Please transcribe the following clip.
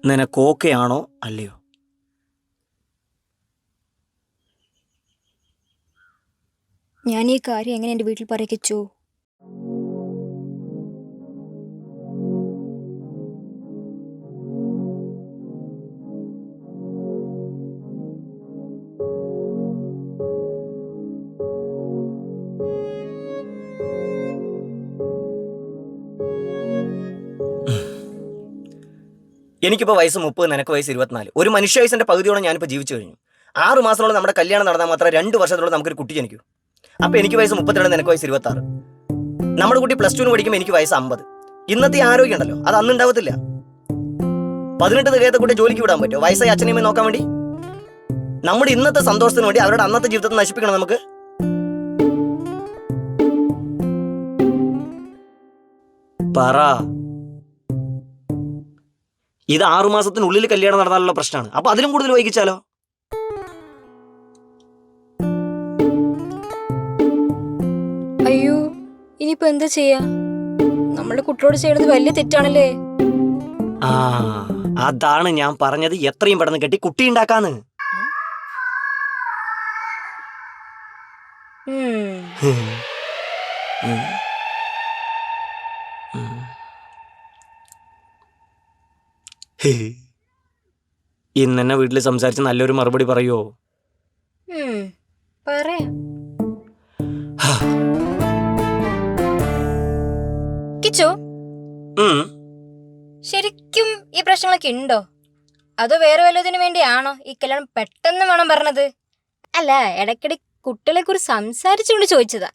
നിനക്ക് ഓക്കെ ആണോ അല്ലയോ? ഞാൻ ഈ കാര്യം എങ്ങനെ എൻ്റെ വീട്ടിൽ പറയിച്ചു? എനിക്കിപ്പോൾ വയസ്സ് 30, നിനക്ക് വയസ്സ് 24. ഒരു മനുഷ്യായുസിന്റെ പകുതിയോളം ഞാനിപ്പോൾ ജീവിച്ചു കഴിഞ്ഞു. 6 മാസത്തോളം നമ്മുടെ കല്യാണം നടന്നാൽ മാത്രം 2 വർഷത്തോളം നമുക്കൊരു കുട്ടി ജനിക്കൂ. അപ്പോൾ എനിക്ക് വയസ്സ് 32, നിനക്ക് വയസ്സ് 26. നമ്മുടെ കുട്ടി +2 പഠിക്കുമ്പോൾ എനിക്ക് വയസ്സ് 50. ഇന്നത്തെ ആരോഗ്യം ഉണ്ടല്ലോ, അത് അന്ന് ഉണ്ടാവത്തില്ല. 18 തികയാത്ത കുട്ടി ജോലിക്ക് വിടാൻ പറ്റുമോ വയസ്സായി അച്ഛനെയും നോക്കാൻ വേണ്ടി? നമ്മുടെ ഇന്നത്തെ സന്തോഷത്തിന് വേണ്ടി അവരുടെ അന്നത്തെ ജീവിതത്തെ നശിപ്പിക്കണം നമുക്ക്? പറ. ഇത് 6 മാസത്തിനുള്ളിൽ കല്യാണം നടന്നാലുള്ള പ്രശ്നമാണ്. അപ്പൊ അതിലും കൂടുതൽ വൈകിച്ചാലോ? അയ്യോ, ഇനിയിപ്പോ എന്താ ചെയ്യാ? നമ്മുടെ കുട്ടിയോട് ചെയ്യുന്നത് വലിയ തെറ്റാണല്ലേ. ആ, അതാണ് ഞാൻ പറഞ്ഞത്, എത്രയും പെട്ടെന്ന് കെട്ടി കുട്ടി ഉണ്ടാക്കാന്ന്. ഇന്നെന്നെ വീട്ടിൽ സംസാരിച്ച് നല്ലൊരു മറുപടി പറയുമോ? പറയാം. കിച്ചു, ശരിക്കും ഈ പ്രശ്നങ്ങളൊക്കെ ഉണ്ടോ? അതോ വേറെ വല്ലതിനു വേണ്ടിയാണോ ഈ കല്യാണം പെട്ടെന്ന് വേണം പറഞ്ഞത്? അല്ല, ഇടയ്ക്കിടെ കുട്ടികളെ കുറിച്ച് സംസാരിച്ചുകൊണ്ട് ചോദിച്ചതാ.